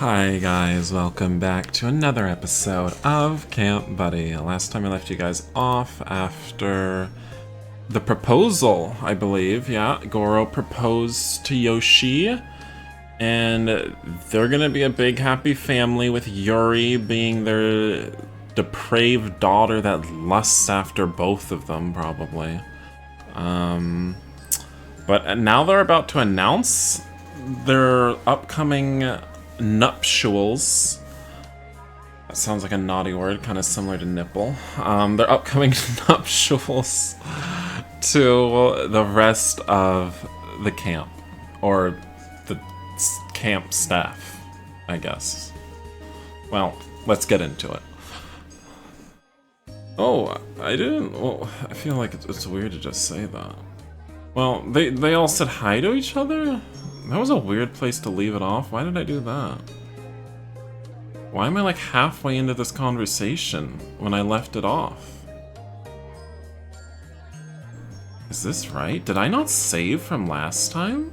Hi guys, welcome back to another episode of Camp Buddy. Last time I left you guys off after the proposal, I believe. Yeah, Goro proposed to Yoshi, and they're gonna be a big happy family with Yuri being their depraved daughter that lusts after both of them, probably. But now they're about to announce their upcoming nuptials. That sounds like a naughty word, kind of similar to nipple. Their upcoming nuptials to the rest of the camp, or the camp staff, I guess. Well, let's get into it. Oh, well, I feel like it's weird to just say that. Well, they all said hi to each other? That was a weird place to leave it off. Why did I do that? Why am I like halfway into this conversation when I left it off? Is this right? Did I not save from last time?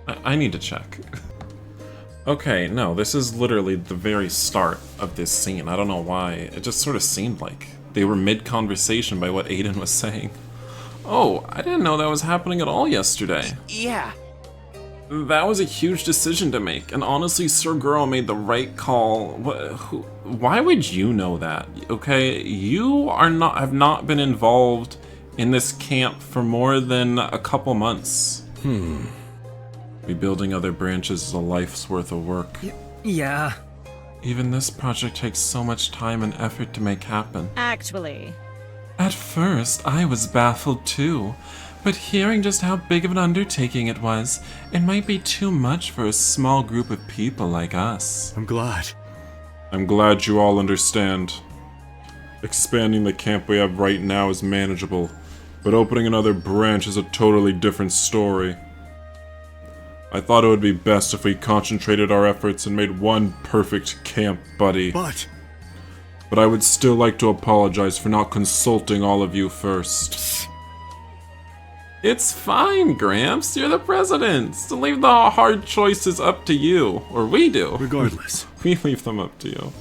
I need to check. Okay, no, this is literally the very start of this scene. I don't know why. It just sort of seemed like they were mid-conversation by what Aiden was saying. Oh, I didn't know that was happening at all yesterday. Yeah. That was a huge decision to make, and honestly, Sir Goro made the right call. Why would you know that? Okay, you have not been involved in this camp for more than a couple months. Rebuilding other branches is a life's worth of work. Yeah. Even this project takes so much time and effort to make happen. Actually. At first, I was baffled too. But hearing just how big of an undertaking it was, it might be too much for a small group of people like us. I'm glad. I'm glad you all understand. Expanding the camp we have right now is manageable, but opening another branch is a totally different story. I thought it would be best if we concentrated our efforts and made one perfect camp buddy. But I would still like to apologize for not consulting all of you first. It's fine, Gramps. You're the president. To leave the hard choices up to you. Or we do. regardless, We leave them up to you.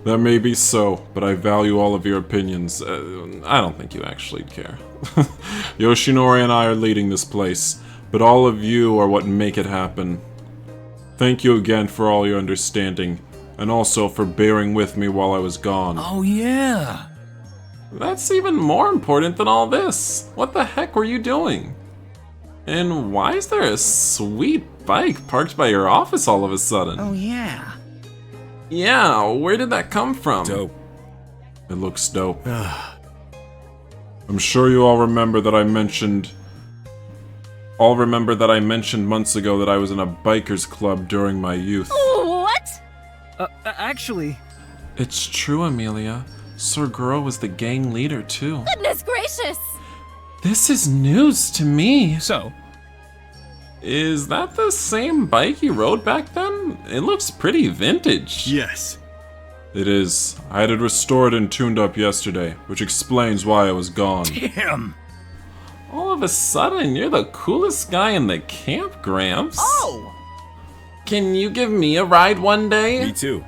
That may be so, but I value all of your opinions. I don't think you actually care. Yoshinori and I are leading this place, but all of you are what make it happen. Thank you again for all your understanding, and also for bearing with me while I was gone. Oh, yeah. That's even more important than all this. What the heck were you doing? And why is there a sweet bike parked by your office all of a sudden? Oh, yeah. Yeah, where did that come from? dope. It looks dope. I'm sure you all remember that I mentioned months ago that I was in a bikers club during my youth. What? Actually... It's true, Amelia. Sir Goro was the gang leader, too. Goodness gracious! This is news to me. So? Is that the same bike you rode back then? It looks pretty vintage. Yes. It is. I had it restored and tuned up yesterday, which explains why I was gone. Damn. All of a sudden, you're the coolest guy in the camp, Gramps. Oh! Can you give me a ride one day? Me too.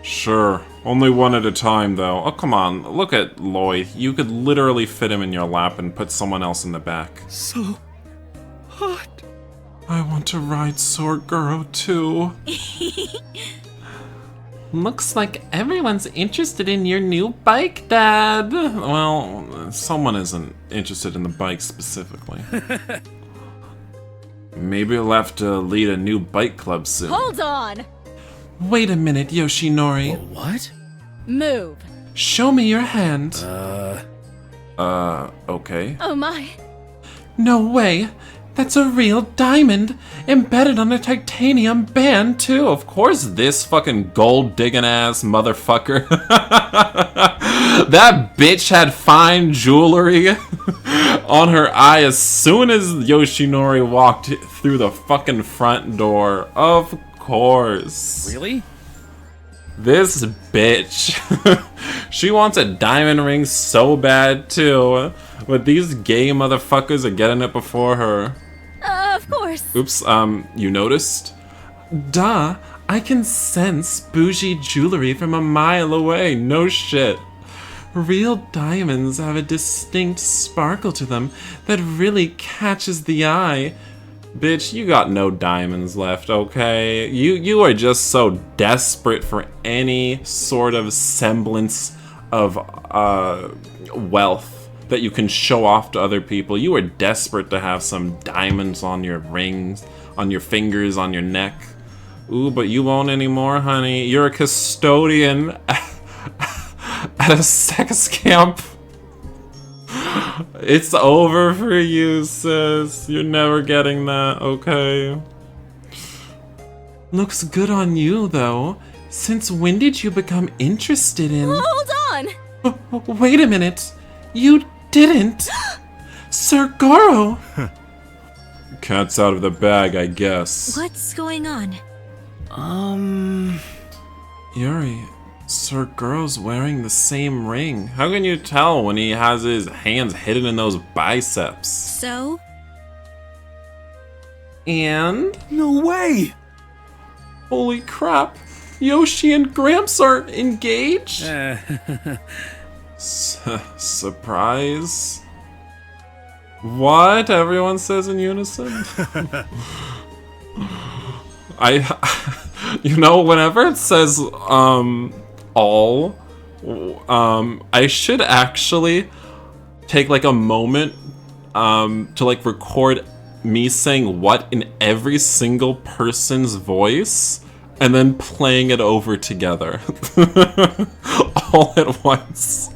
Sure. Only one at a time, though. Oh, come on. Look at Lloyd. You could literally fit him in your lap and put someone else in the back. So... hot. I want to ride Sir Goro, too. Looks like everyone's interested in your new bike, Dad. Well, someone isn't interested in the bike specifically. Maybe we'll have to lead a new bike club soon. Hold on! Wait a minute, Yoshinori. What? Move. Show me your hand. Okay. Oh my. No way. That's a real diamond, embedded on a titanium band, too. Of course, this fucking gold-digging ass motherfucker. That bitch had fine jewelry on her eye as soon as Yoshinori walked through the fucking front door. Of course. Really? This bitch. She wants a diamond ring so bad, too. But these gay motherfuckers are getting it before her. Of course. Oops, you noticed? Duh, I can sense bougie jewelry from a mile away, no shit. Real diamonds have a distinct sparkle to them that really catches the eye. Bitch, you got no diamonds left, okay? You are just so desperate for any sort of semblance of wealth that you can show off to other people. You are desperate to have some diamonds on your rings, on your fingers, on your neck. Ooh, but you won't anymore, honey. You're a custodian at a sex camp. It's over for you, sis. You're never getting that, okay? Looks good on you, though. Since when did you become interested in... Hold on! Wait a minute. You didn't. Sir Goro! Cat's out of the bag, I guess. What's going on? Yuri, Sir Goro's wearing the same ring. How can you tell when he has his hands hidden in those biceps? So? And? No way! Holy crap! Yoshi and Gramps are engaged? Surprise? What? Everyone says in unison? You know, whenever it says, all, I should actually take, like, a moment, to, like, record me saying what in every single person's voice, and then playing it over together. All at once.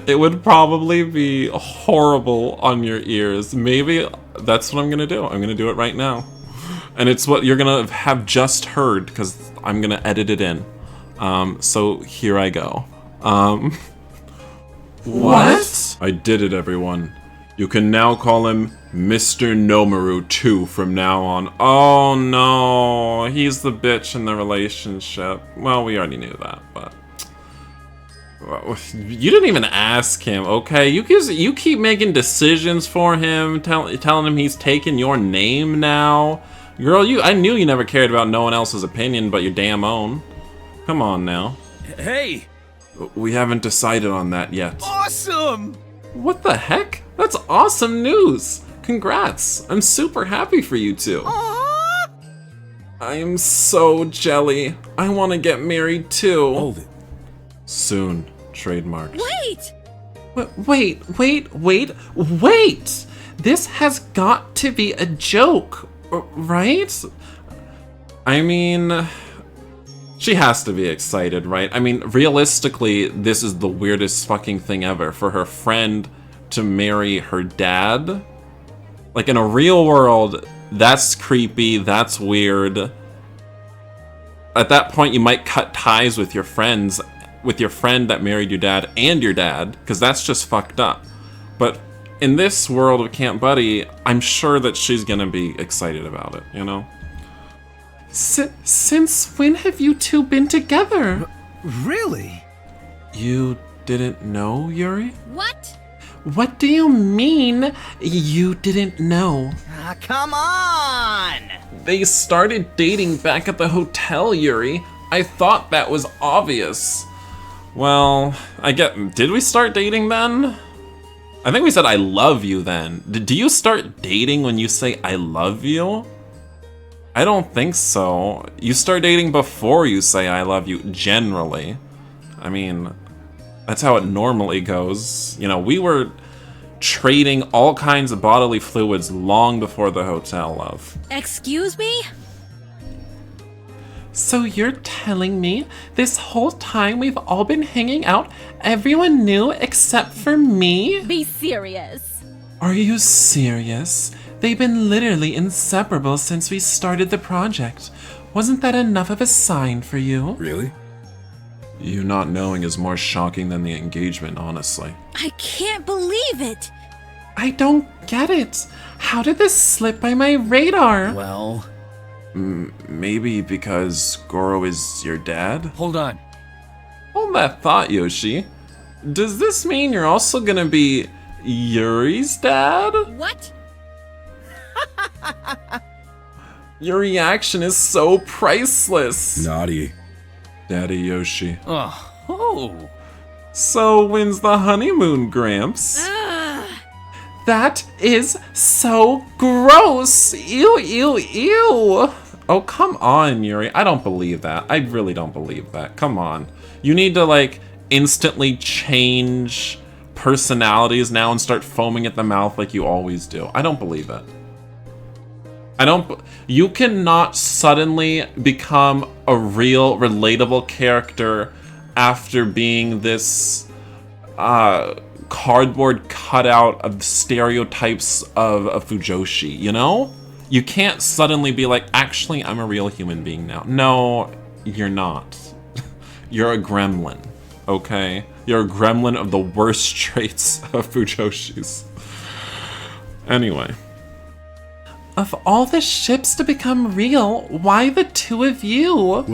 It would probably be horrible on your ears. Maybe that's what I'm gonna do. I'm gonna do it right now. And it's what you're gonna have just heard, because I'm gonna edit it in. So here I go. What? I did it, everyone. You can now call him Mr. Nomaru 2 from now on. Oh no, he's the bitch in the relationship. Well, we already knew that, but... You didn't even ask him, okay? You keep making decisions for him, telling him he's taking your name now. Girl, I knew you never cared about no one else's opinion but your damn own. Come on now. Hey! We haven't decided on that yet. Awesome! What the heck? That's awesome news! Congrats! I'm super happy for you two. Aww! I am so jelly. I want to get married too. Hold it. Soon. Trademarked. Wait! This has got to be a joke, right? I mean, she has to be excited, right? I mean, realistically, this is the weirdest fucking thing ever for her friend to marry her dad. Like, in a real world, that's creepy, that's weird. At that point, you might cut ties with your friends, with your friend that married your dad and your dad, because that's just fucked up. But in this world of Camp Buddy, I'm sure that she's gonna be excited about it, you know? Since when have you two been together? Really? You didn't know, Yuri? What? What do you mean, you didn't know? Come on! They started dating back at the hotel, Yuri. I thought that was obvious. Well, did we start dating then? I think we said I love you then. Do you start dating when you say I love you? I don't think so. You start dating before you say I love you, generally. I mean, that's how it normally goes. You know, we were trading all kinds of bodily fluids long before the hotel, love. Excuse me? So you're telling me this whole time we've all been hanging out, everyone knew except for me? Be serious. Are you serious? They've been literally inseparable since we started the project. Wasn't that enough of a sign for you? Really? You not knowing is more shocking than the engagement, honestly. I can't believe it. I don't get it. How did this slip by my radar? Well... Maybe because Goro is your dad? Hold on. Hold that thought, Yoshi. Does this mean you're also gonna be Yuri's dad? What? Your reaction is so priceless. Naughty. Daddy Yoshi. Oh. So when's the honeymoon, Gramps? That is so gross. Ew, ew, ew. Oh, come on, Yuri. I don't believe that. I really don't believe that. Come on. You need to, like, instantly change personalities now and start foaming at the mouth like you always do. I don't believe it. You cannot suddenly become a real, relatable character after being this, cardboard cutout of stereotypes of Fujoshi, you know? You can't suddenly be like, actually, I'm a real human being now. No, you're not. You're a gremlin, okay? You're a gremlin of the worst traits of Fujoshi's. Anyway. Of all the ships to become real, why the two of you?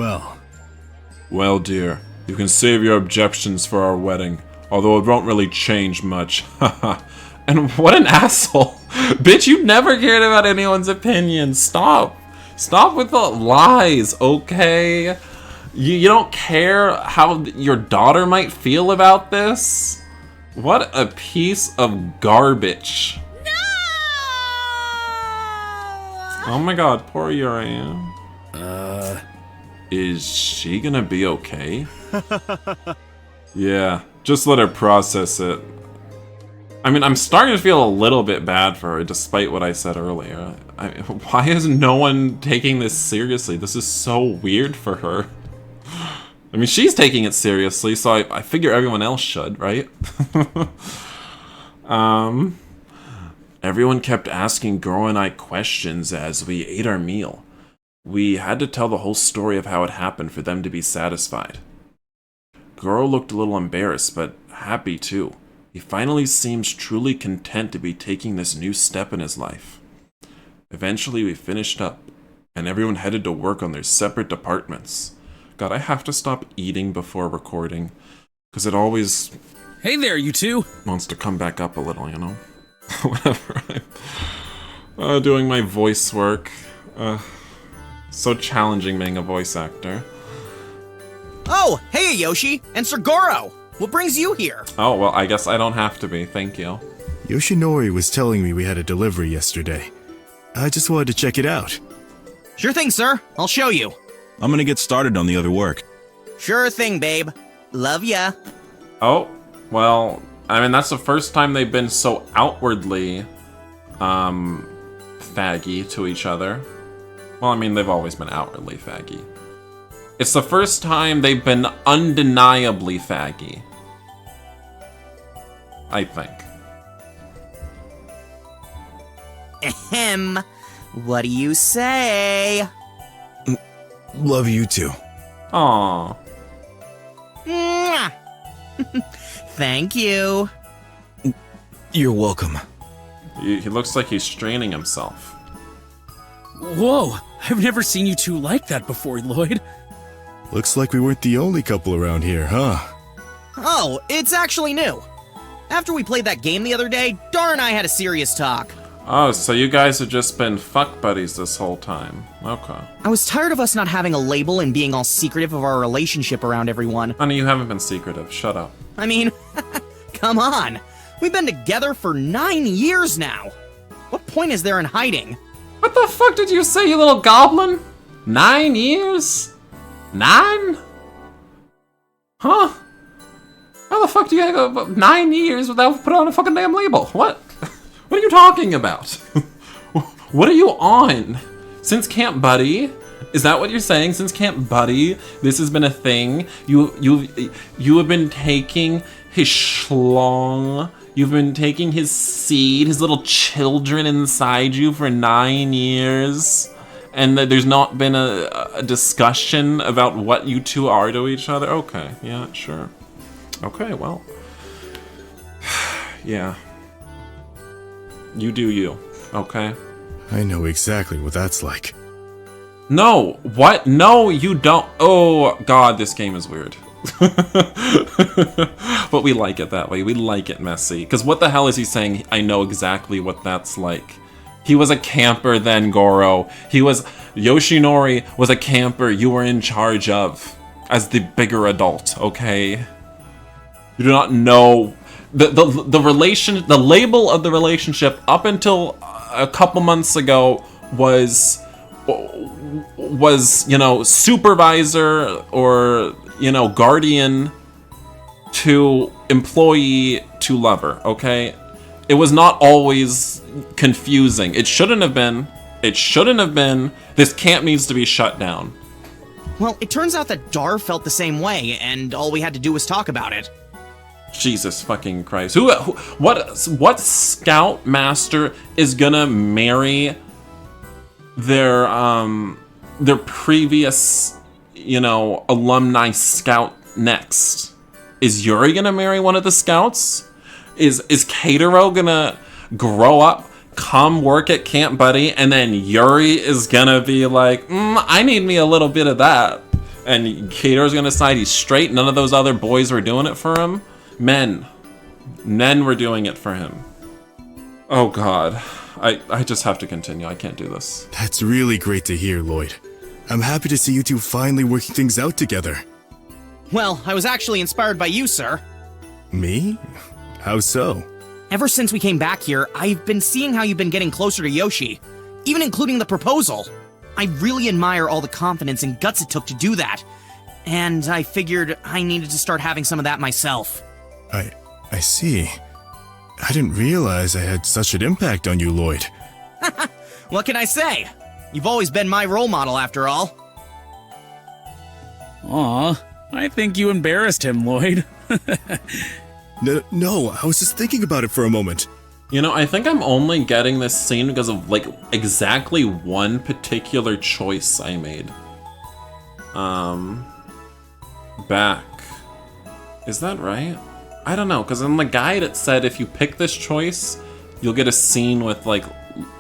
Well, dear, you can save your objections for our wedding, although it won't really change much. Haha. And what an asshole. Bitch, you never cared about anyone's opinion. Stop. Stop with the lies, okay? You don't care how your daughter might feel about this? What a piece of garbage. No! Oh my god, poor Yuri. Is she gonna be okay? Yeah, just let her process it. I mean, I'm starting to feel a little bit bad for her, despite what I said earlier. Why is no one taking this seriously? This is so weird for her. I mean, she's taking it seriously, so I figure everyone else should, right? Everyone kept asking Goro and I questions as we ate our meal. We had to tell the whole story of how it happened for them to be satisfied. Goro looked a little embarrassed, but happy too. He finally seems truly content to be taking this new step in his life. Eventually we finished up, and everyone headed to work on their separate departments. God, I have to stop eating before recording, because it always Hey there, you two. wants to come back up a little, you know? Whatever. I'm doing my voice work. So challenging being a voice actor. Oh, hey, Yoshi and Sir Goro. What brings you here? Oh, well, I guess I don't have to be. Thank you. Yoshinori was telling me we had a delivery yesterday. I just wanted to check it out. Sure thing, sir. I'll show you. I'm gonna get started on the other work. Sure thing, babe. Love ya. Oh, well, I mean, that's the first time they've been so outwardly, faggy to each other. Well, I mean, they've always been outwardly faggy. It's the first time they've been undeniably faggy. I think. Ahem. What do you say? Love you too. Aww. Mwah. Thank you. You're welcome. He looks like he's straining himself. Whoa, I've never seen you two like that before, Lloyd. Looks like we weren't the only couple around here, huh? Oh, it's actually new. After we played that game the other day, Dar and I had a serious talk. Oh, so you guys have just been fuck buddies this whole time. Okay. I was tired of us not having a label and being all secretive of our relationship around everyone. Honey, you haven't been secretive. Shut up. I mean, come on. We've been together for 9 years now. What point is there in hiding? What the fuck did you say, you little goblin? 9 years? 9? Huh? How the fuck do you go 9 years without putting on a fucking damn label? What? What are you talking about? What are you on? Since Camp Buddy? Is that what you're saying? Since Camp Buddy, this has been a thing? You have been taking his schlong. You've been taking his seed, his little children inside you for 9 years. And that there's not been a discussion about what you two are to each other? Okay, yeah, sure. Okay, well. Yeah. You do you, okay? I know exactly what that's like. No! What? No, you don't. Oh, God, this game is weird. But we like it that way. We like it messy. Because what the hell is he saying? I know exactly what that's like. He was a camper then, Goro. He was Yoshinori was a camper you were in charge of as the bigger adult, okay? You do not know the label of the relationship up until a couple months ago was, you know, supervisor or, you know, guardian to employee to lover, okay? It was not always confusing. It shouldn't have been. It shouldn't have been. This camp needs to be shut down. Well, it turns out that Dar felt the same way, and all we had to do was talk about it. Jesus fucking Christ. What Scoutmaster is gonna marry their previous, you know, alumni scout next? Is Yuri gonna marry one of the scouts? Is Keitaro gonna grow up, come work at Camp Buddy, and then Yuri is gonna be like, I need me a little bit of that. And Keitaro's gonna decide he's straight, none of those other boys were doing it for him? Men were doing it for him. Oh god. I just have to continue. I can't do this. That's really great to hear, Lloyd. I'm happy to see you two finally working things out together. Well, I was actually inspired by you, sir. Me? How so? Ever since we came back here, I've been seeing how you've been getting closer to Yoshi, even including the proposal. I really admire all the confidence and guts it took to do that, and I figured I needed to start having some of that myself. I see. I didn't realize I had such an impact on you, Lloyd. What can I say? You've always been my role model, after all. Aw, I think you embarrassed him, Lloyd. No, I was just thinking about it for a moment. You know, I think I'm only getting this scene because of, like, exactly one particular choice I made. Back. Is that right? I don't know, because in the guide it said if you pick this choice, you'll get a scene with, like,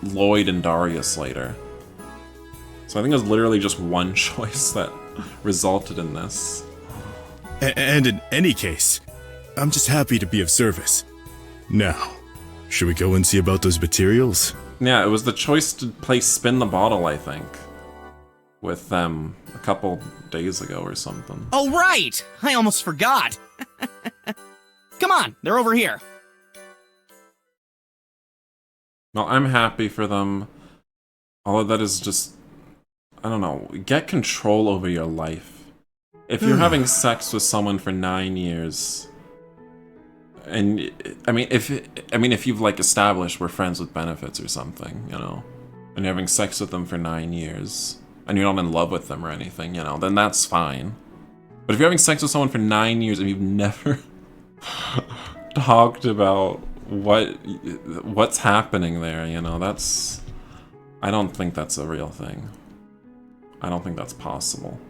Lloyd and Darius later. So I think it was literally just one choice that resulted in this. And in any case, I'm just happy to be of service. Now, should we go and see about those materials? Yeah, it was the choice to play Spin the Bottle, I think. With them a couple days ago or something. Oh, right! I almost forgot. Come on, they're over here. Well, I'm happy for them. All of that is just, I don't know, get control over your life. If you're having sex with someone for 9 years, and I mean, if you've like established we're friends with benefits or something, you know, and you're having sex with them for 9 years, and you're not in love with them or anything, you know, then that's fine. But if you're having sex with someone for 9 years and you've never talked about what's happening there, you know, that's, I don't think that's a real thing. I don't think that's possible.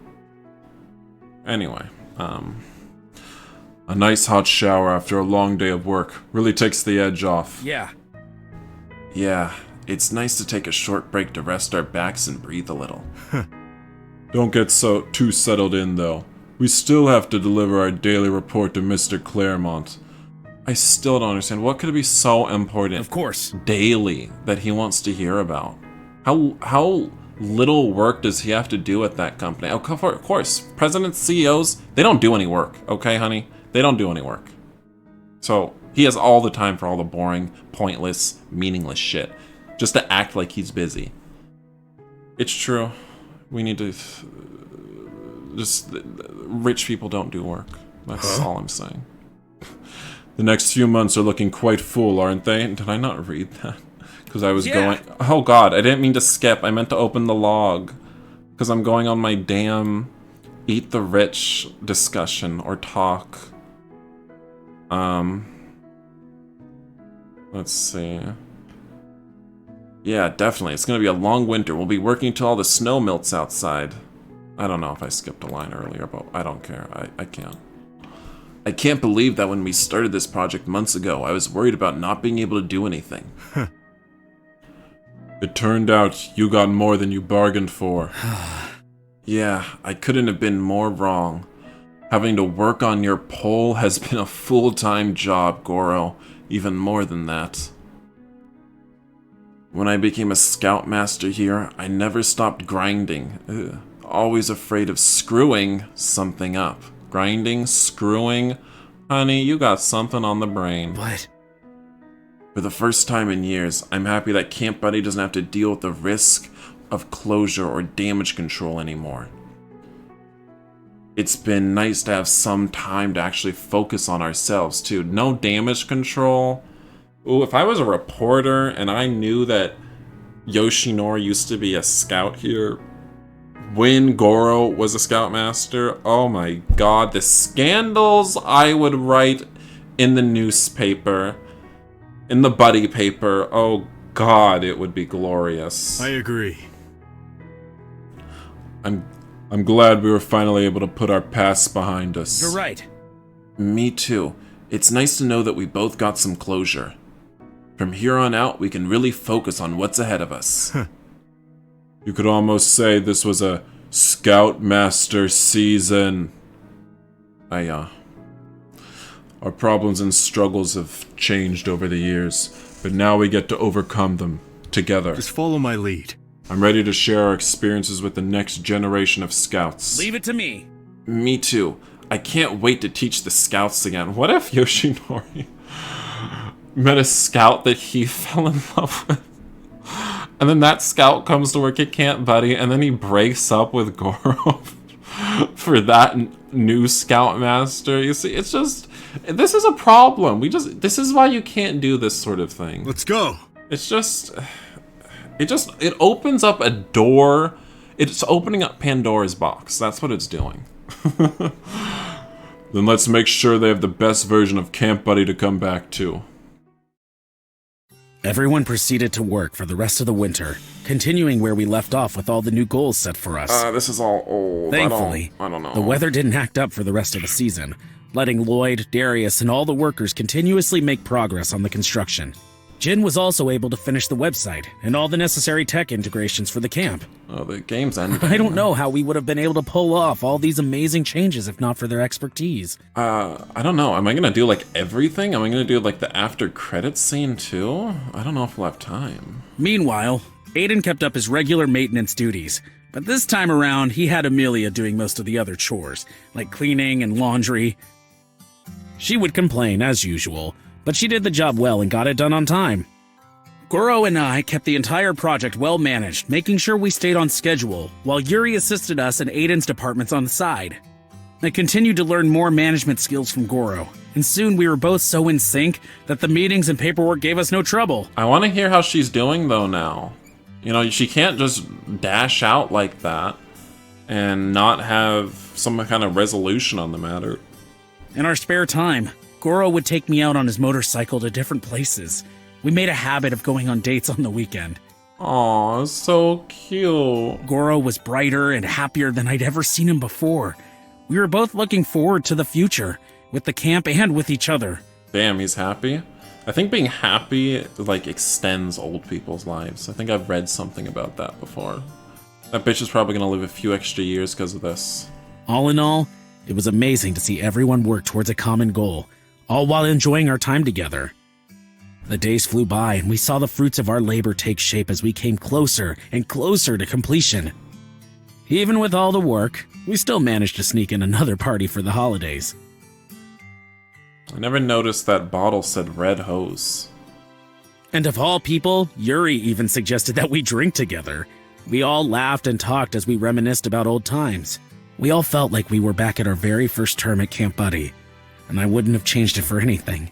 Anyway, a nice hot shower after a long day of work really takes the edge off. Yeah. Yeah, it's nice to take a short break to rest our backs and breathe a little. Don't get too settled in, though. We still have to deliver our daily report to Mr. Claremont. I still don't understand. What could be so important Of course. daily that he wants to hear about? How little work does he have to do at that company? Of course, presidents, CEOs, they don't do any work, okay, honey? They don't do any work. So he has all the time for all the boring, pointless, meaningless shit. Just to act like he's busy. It's true. We need to... just... rich people don't do work. That's all I'm saying. The next few months are looking quite full, aren't they? Did I not read that? Because I was going... Oh god, I didn't mean to skip. I meant to open the log. Because I'm going on my damn Eat the Rich discussion or talk. Let's see. Yeah, definitely. It's going to be a long winter. We'll be working till all the snow melts outside. I don't know if I skipped a line earlier, but I don't care. I can't. I can't believe that when we started this project months ago, I was worried about not being able to do anything. It turned out you got more than you bargained for. Yeah, I couldn't have been more wrong. Having to work on your pole has been a full-time job, Goro. Even more than that. When I became a Scoutmaster here, I never stopped grinding. Always afraid of screwing something up. Grinding, screwing. Honey, you got something on the brain. What? For the first time in years, I'm happy that Camp Buddy doesn't have to deal with the risk of closure or damage control anymore. It's been nice to have some time to actually focus on ourselves, too. No damage control. Ooh, if I was a reporter and I knew that Yoshinori used to be a scout here when Goro was a Scoutmaster, oh my god, the scandals I would write in the newspaper, in the buddy paper, oh god, it would be glorious. I agree. I'm glad we were finally able to put our pasts behind us. You're right. Me too. It's nice to know that we both got some closure. From here on out, we can really focus on what's ahead of us. You could almost say this was a Scoutmaster season. Our problems and struggles have changed over the years, but now we get to overcome them together. Just follow my lead. I'm ready to share our experiences with the next generation of scouts. Leave it to me. Me too. I can't wait to teach the scouts again. What if Yoshinori met a scout that he fell in love with? And then that scout comes to work at Camp Buddy, and then he breaks up with Goro for that new Scoutmaster. You see, it's just, this is a problem. This is why you can't do this sort of thing. Let's go. It's just, it opens up a door. It's opening up Pandora's box. That's what it's doing. Then let's make sure they have the best version of Camp Buddy to come back to. Everyone proceeded to work for the rest of the winter, continuing where we left off with all the new goals set for us. This is all old. Thankfully, I don't know. the weather didn't act up for the rest of the season, letting Lloyd, Darius, and all the workers continuously make progress on the construction. Jin was also able to finish the website and all the necessary tech integrations for the camp. Oh, the game's ending. I don't know how we would have been able to pull off all these amazing changes if not for their expertise. I don't know. Am I gonna do like everything? Am I gonna do like the after credits scene too? I don't know if we'll have time. Meanwhile, Aiden kept up his regular maintenance duties, but this time around he had Amelia doing most of the other chores, like cleaning and laundry. She would complain, as usual, but she did the job well and got it done on time. Goro and I kept the entire project well managed, making sure we stayed on schedule, while Yuri assisted us in Aiden's departments on the side. I continued to learn more management skills from Goro, and soon we were both so in sync that the meetings and paperwork gave us no trouble. I want to hear how she's doing though now. You know, she can't just dash out like that and not have some kind of resolution on the matter. In our spare time, Goro would take me out on his motorcycle to different places. We made a habit of going on dates on the weekend. Aw, so cute. Goro was brighter and happier than I'd ever seen him before. We were both looking forward to the future, with the camp and with each other. Damn, he's happy. I think being happy, like, extends old people's lives. I think I've read something about that before. That bitch is probably gonna live a few extra years because of this. All in all, it was amazing to see everyone work towards a common goal, all while enjoying our time together. The days flew by, and we saw the fruits of our labor take shape as we came closer and closer to completion. Even with all the work, we still managed to sneak in another party for the holidays. I never noticed that bottle said red hose. And of all people, Yuri even suggested that we drink together. We all laughed and talked as we reminisced about old times. We all felt like we were back at our very first term at Camp Buddy, and I wouldn't have changed it for anything.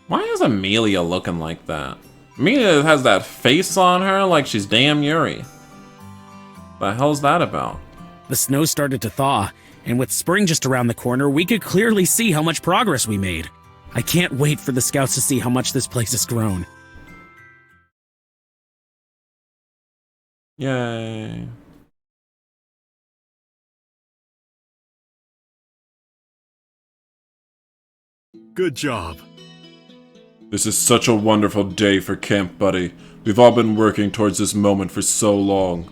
Why is Amelia looking like that? Amelia has that face on her like she's damn Yuri. The hell's that about? The snow started to thaw, and with spring just around the corner, we could clearly see how much progress we made. I can't wait for the scouts to see how much this place has grown. Yay. Good job. This is such a wonderful day for Camp Buddy. We've all been working towards this moment for so long.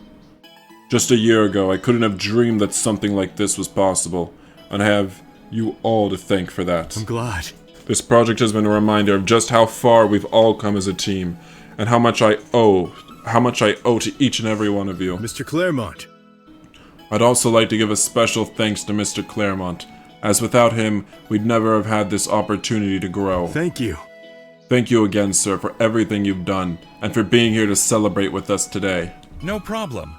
Just a year ago, I couldn't have dreamed that something like this was possible, and I have you all to thank for that. I'm glad. This project has been a reminder of just how far we've all come as a team, and how much I owe to each and every one of you. Mr. Claremont. I'd also like to give a special thanks to Mr. Claremont, as without him, we'd never have had this opportunity to grow. Thank you. Thank you again, sir, for everything you've done, and for being here to celebrate with us today. No problem.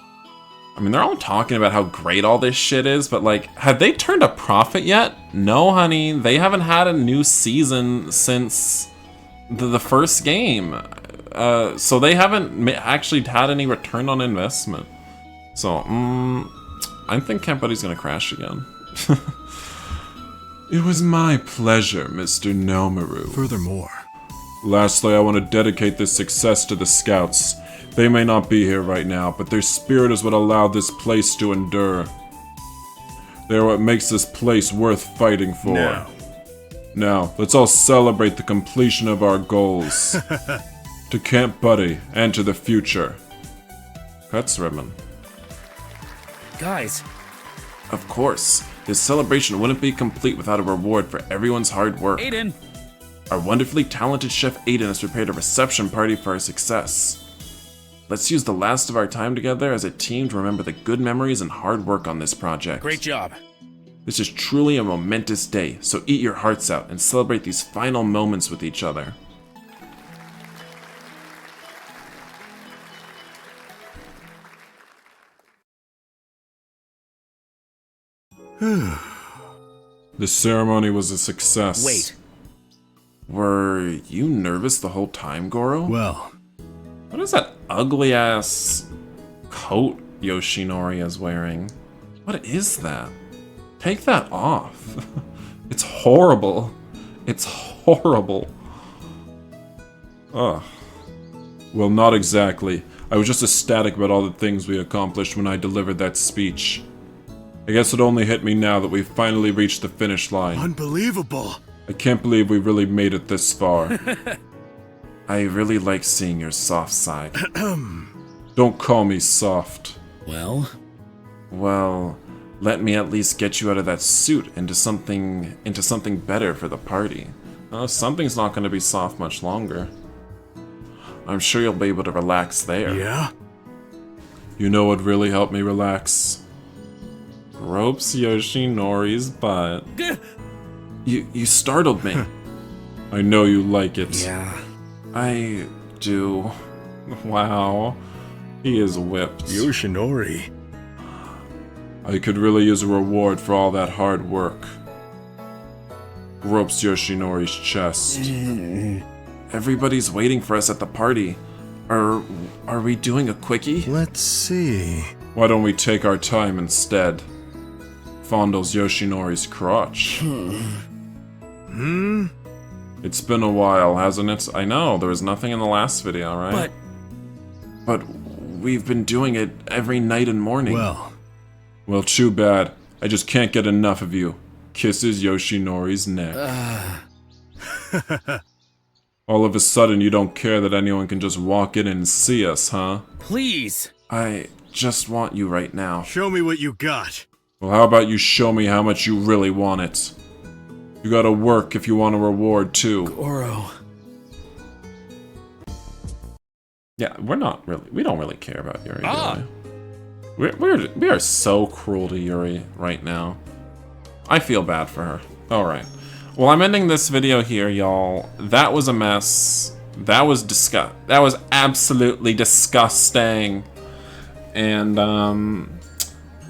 I mean, they're all talking about how great all this shit is, but like, have they turned a profit yet? No, honey, they haven't had a new season since the first game. So they haven't actually had any return on investment. So, I think Camp Buddy's gonna crash again. It was my pleasure, Mr. Nomaru. Furthermore, Lastly, I want to dedicate this success to the Scouts. They may not be here right now, but their spirit is what allowed this place to endure. They are what makes this place worth fighting for. Now, let's all celebrate the completion of our goals. To Camp Buddy, and to the future. That's ribbon. Guys, Of course, this celebration wouldn't be complete without a reward for everyone's hard work. Aiden! Our wonderfully talented Chef Aiden has prepared a reception party for our success. Let's use the last of our time together as a team to remember the good memories and hard work on this project. Great job. This is truly a momentous day, so eat your hearts out and celebrate these final moments with each other. The ceremony was a success. Wait. Were you nervous the whole time, Goro? well, What is that ugly-ass coat Yoshinori is wearing? What is that? Take that off. It's horrible. It's horrible. Ugh. Well, not exactly. I was just ecstatic about all the things we accomplished when I delivered that speech. I guess it only hit me now that we've finally reached the finish line. unbelievable. I can't believe we really made it this far. I really like seeing your soft side. Don't call me soft. Well, Well, let me at least get you out of that suit into something better for the party. Something's not going to be soft much longer. I'm sure you'll be able to relax there. Yeah? You know what really helped me relax? Ropes Yoshinori's butt. You startled me. I know you like it. yeah. I do. Wow. He is whipped. Yoshinori. I could really use a reward for all that hard work. Ropes Yoshinori's chest. Everybody's waiting for us at the party. Are we doing a quickie? Let's see. Why don't we take our time instead? Fondles Yoshinori's crotch. It's been a while, hasn't it? I know, there was nothing in the last video, right? But we've been doing it every night and morning. Well, too bad. I just can't get enough of you. Kisses Yoshinori's neck. All of a sudden, you don't care that anyone can just walk in and see us, huh? Please! I just want you right now. Show me what you got. Well, how about you show me how much you really want it? You gotta work if you want a reward, too. Goro. Yeah, we don't really care about Yuri, do we? We are so cruel to Yuri right now. I feel bad for her. Alright. Well, I'm ending this video here, y'all. That was a mess. That was that was absolutely disgusting. And,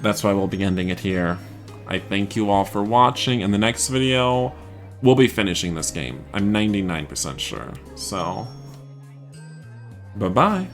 that's why we'll be ending it here. I thank you all for watching. In the next video, we'll be finishing this game. I'm 99% sure. So, bye-bye.